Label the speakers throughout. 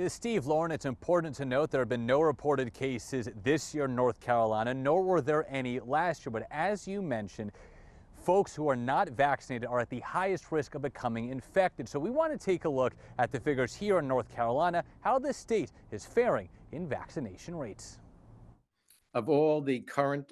Speaker 1: Steve, Lauren, it's important to note there have been no reported cases this year in North Carolina, nor were there any last year. But as you mentioned, folks who are not vaccinated are at the highest risk of becoming infected. So we want to take a look at the figures here in North Carolina, how the state is faring in vaccination rates.
Speaker 2: Of all the current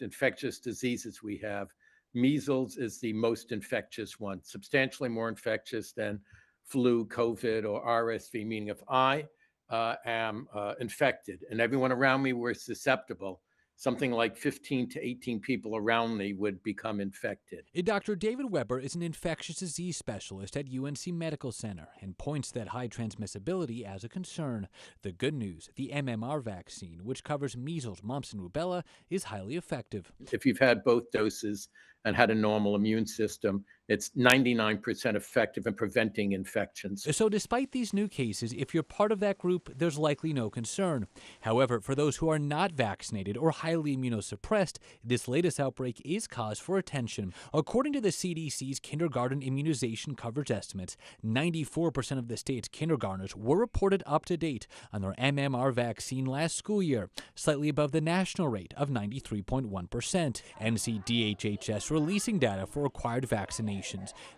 Speaker 2: infectious diseases we have, measles is the most infectious one, substantially more infectious than flu, COVID, or RSV, meaning if I am infected and everyone around me were susceptible, something like 15 to 18 people around me would become infected.
Speaker 3: Dr. David Weber is an infectious disease specialist at UNC Medical Center and points to that high transmissibility as a concern. The good news, the MMR vaccine, which covers measles, mumps, and rubella, is highly effective.
Speaker 2: If you've had both doses and had a normal immune system, it's 99% effective in preventing infections.
Speaker 3: So despite these new cases, if you're part of that group, there's likely no concern. However, for those who are not vaccinated or highly immunosuppressed, this latest outbreak is cause for attention. According to the CDC's kindergarten immunization coverage estimates, 94% of the state's kindergartners were reported up to date on their MMR vaccine last school year, slightly above the national rate of 93.1%. NCDHHS releasing data for required vaccinations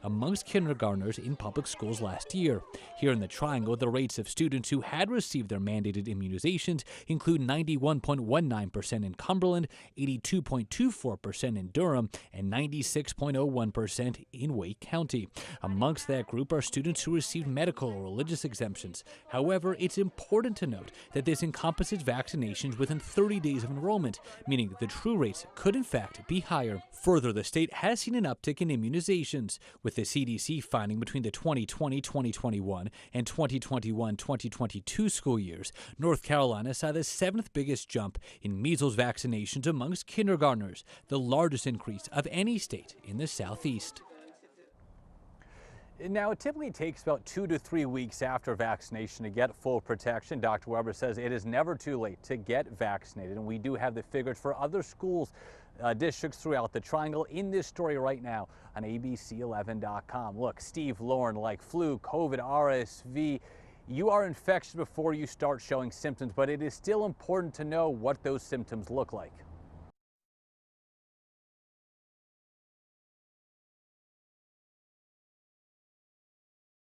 Speaker 3: amongst kindergartners in public schools last year. Here in the Triangle, the rates of students who had received their mandated immunizations include 91.19% in Cumberland, 82.24% in Durham, and 96.01% in Wake County. Amongst that group are students who received medical or religious exemptions. However, it's important to note that this encompasses vaccinations within 30 days of enrollment, meaning the true rates could in fact be higher. Further, the state has seen an uptick in immunizations, with the CDC finding between the 2020-2021 and 2021-2022 school years, North Carolina saw the 7th biggest jump in measles vaccinations amongst kindergartners, the largest increase of any state in the Southeast.
Speaker 1: Now, it typically takes about 2 to 3 weeks after vaccination to get full protection. Dr. Weber says it is never too late to get vaccinated, and we do have the figures for other schools, districts throughout the Triangle in this story right now on ABC11.com. Look, Steve, Lauren, like flu, COVID, RSV, you are infectious before you start showing symptoms, but it is still important to know what those symptoms look like.